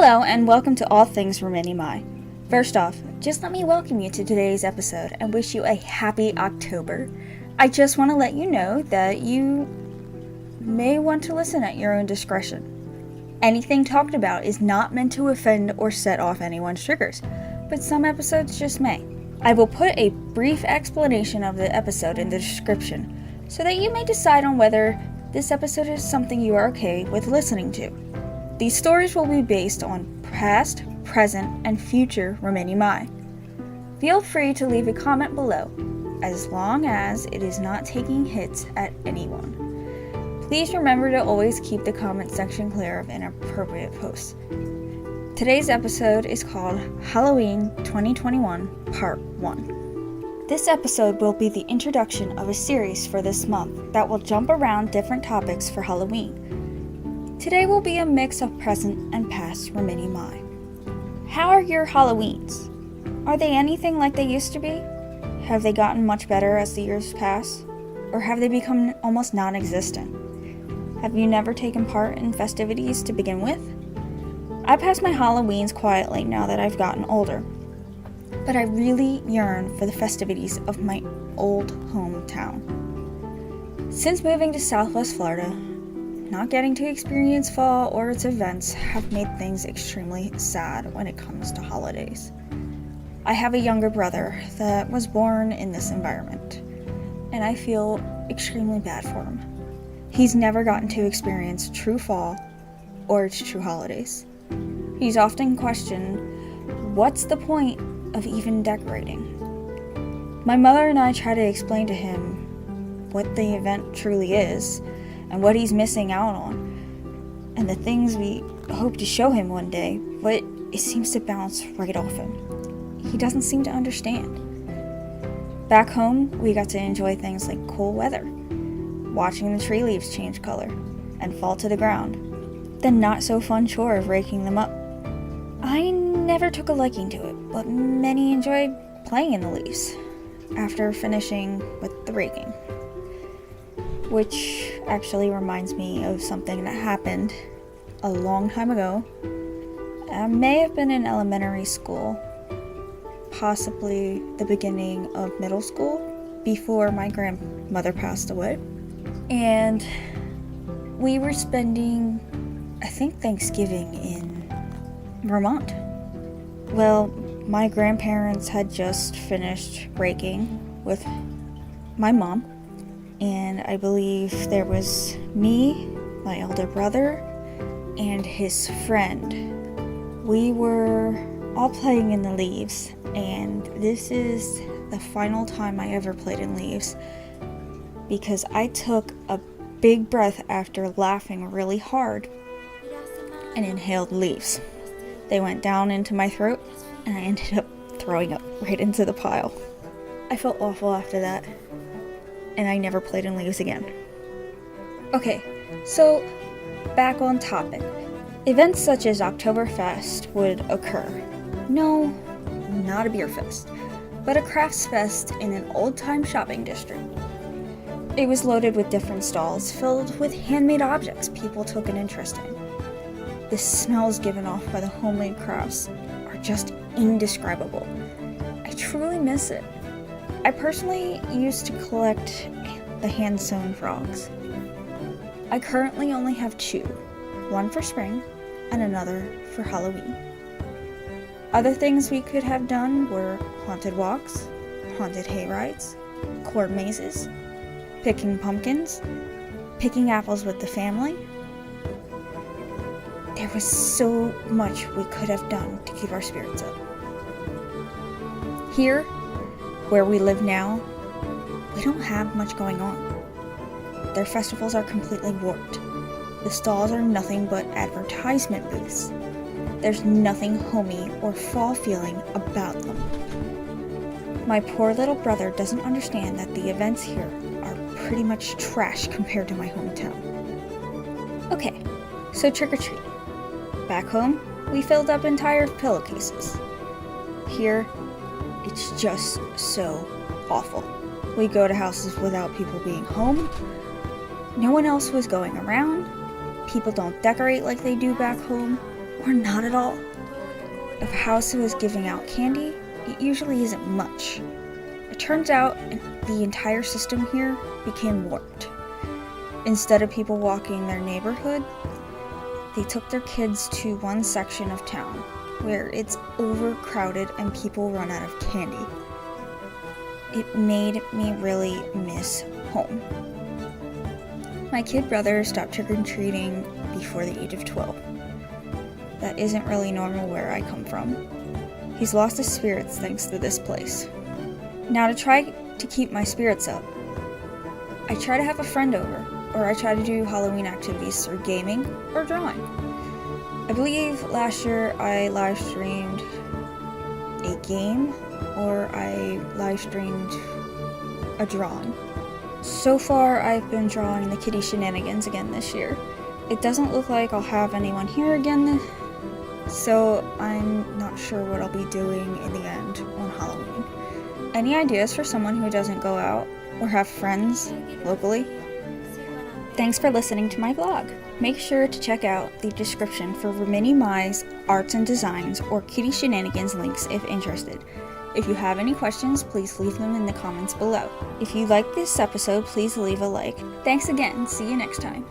Hello and welcome to All Things Riminii Mai. First off, just let me welcome you to today's episode and wish you a happy October. I just want to let you know that you may want to listen at your own discretion. Anything talked about is not meant to offend or set off anyone's triggers, but some episodes just may. I will put a brief explanation of the episode in the description so that you may decide on whether this episode is something you are okay with listening to. These stories will be based on past, present, and future Riminii Mai. Feel free to leave a comment below, as long as it is not taking hits at anyone. Please remember to always keep the comment section clear of inappropriate posts. Today's episode is called Halloween 2021 Part 1. This episode will be the introduction of a series for this month that will jump around different topics for Halloween. Today will be a mix of present and past Riminii Mai. How are your Halloweens? Are they anything like they used to be? Have they gotten much better as the years pass? Or have they become almost non-existent? Have you never taken part in festivities to begin with? I pass my Halloweens quietly now that I've gotten older, but I really yearn for the festivities of my old hometown. Since moving to Southwest Florida, not getting to experience fall or its events have made things extremely sad when it comes to holidays. I have a younger brother that was born in this environment, and I feel extremely bad for him. He's never gotten to experience true fall or its true holidays. He's often questioned, what's the point of even decorating? My mother and I try to explain to him what the event truly is, and what he's missing out on, and the things we hope to show him one day, but it seems to bounce right off him. He doesn't seem to understand. Back home, we got to enjoy things like cool weather, watching the tree leaves change color and fall to the ground, the not so fun chore of raking them up. I never took a liking to it, but many enjoyed playing in the leaves after finishing with the raking. Which actually reminds me of something that happened a long time ago. I may have been in elementary school, possibly the beginning of middle school, before my grandmother passed away. And we were spending, I think, Thanksgiving in Vermont. Well, my grandparents had just finished raking with my mom. And I believe there was me, my elder brother, and his friend. We were all playing in the leaves, and this is the final time I ever played in leaves, because I took a big breath after laughing really hard and inhaled leaves. They went down into my throat, and I ended up throwing up right into the pile. I felt awful after that, and I never played in leaves again. Okay, so back on topic. Events such as Oktoberfest would occur. No, not a beer fest, but a crafts fest in an old-time shopping district. It was loaded with different stalls filled with handmade objects people took an interest in. The smells given off by the homemade crafts are just indescribable. I truly miss it. I personally used to collect the hand-sewn frogs. I currently only have two, one for spring and another for Halloween. Other things we could have done were haunted walks, haunted hay rides, court mazes, picking pumpkins, picking apples with the family. There was so much we could have done to keep our spirits up. Here, where we live now, we don't have much going on. Their festivals are completely warped. The stalls are nothing but advertisement booths. There's nothing homey or fall feeling about them. My poor little brother doesn't understand that the events here are pretty much trash compared to my hometown. Okay, so trick-or-treat. Back home, we filled up entire pillowcases. Here, it's just so awful. We go to houses without people being home. No one else was going around. People don't decorate like they do back home. or not at all. If a house was giving out candy, it usually isn't much. It turns out the entire system here became warped. Instead of people walking their neighborhood, they took their kids to one section of town where it's overcrowded and people run out of candy. It made me really miss home. My kid brother stopped trick-or-treating before the age of 12. That isn't really normal where I come from. He's lost his spirits thanks to this place. Now to try to keep my spirits up, I try to have a friend over, or I try to do Halloween activities through gaming or drawing. I believe last year I live streamed a game, or I live streamed a drawing. So far I've been drawing the kitty shenanigans again this year. It doesn't look like I'll have anyone here again, so I'm not sure what I'll be doing in the end on Halloween. Any ideas for someone who doesn't go out or have friends locally? Thanks for listening to my vlog. Make sure to check out the description for Riminii Mai's arts and designs or kitty shenanigans links if interested. If you have any questions, please leave them in the comments below. If you liked this episode, please leave a like. Thanks again. See you next time.